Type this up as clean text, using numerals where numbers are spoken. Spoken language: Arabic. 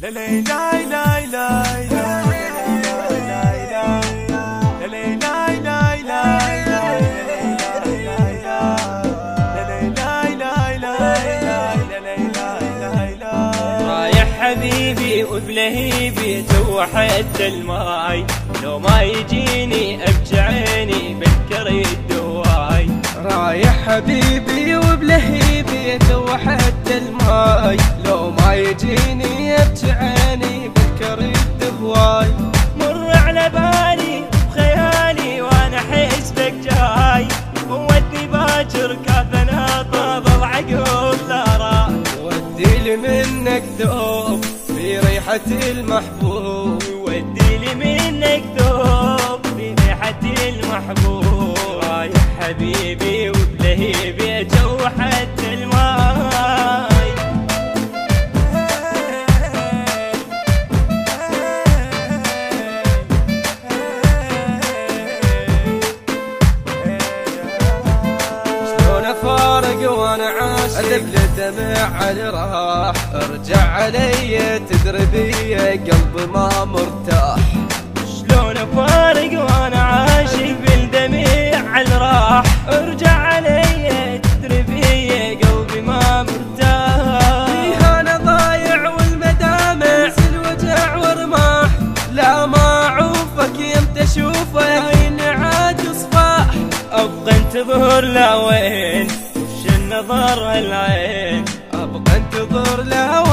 رايح حبيبي وبلهيبي توحد الماي، لو ما يجيني ابكي عيني بذكر الدواي. رايح حبيبي وبلهيبي توحد الماي، لو ما يجيني ابكي عيني بذكر الدواي. مر على بالي بخيالي وانا حسبك جاي، ودي باكر كافنا طاب العقول لا راي. ودي لي منك ذوب في ريحة المحبوب، ودي لي منك ذوب في ريحة المحبوب. رايح حبيبي وبلهيبي توحد الماي. فارق وانا عاشق اذب لدمع على راح، ارجع علي تدري بي قلبي ما مرتاح. شلون فارق وانا عاشق بالدمع على راح، ارجع علي تدري بي قلبي ما مرتاح. فيها انا ضايع والمدامع انزل وجع ورماح، لا ما اعوفك يمتى اشوفه ينعاد صفاح. ابقى انتظر لوين وش النظر العين، ابقى انتظر لوين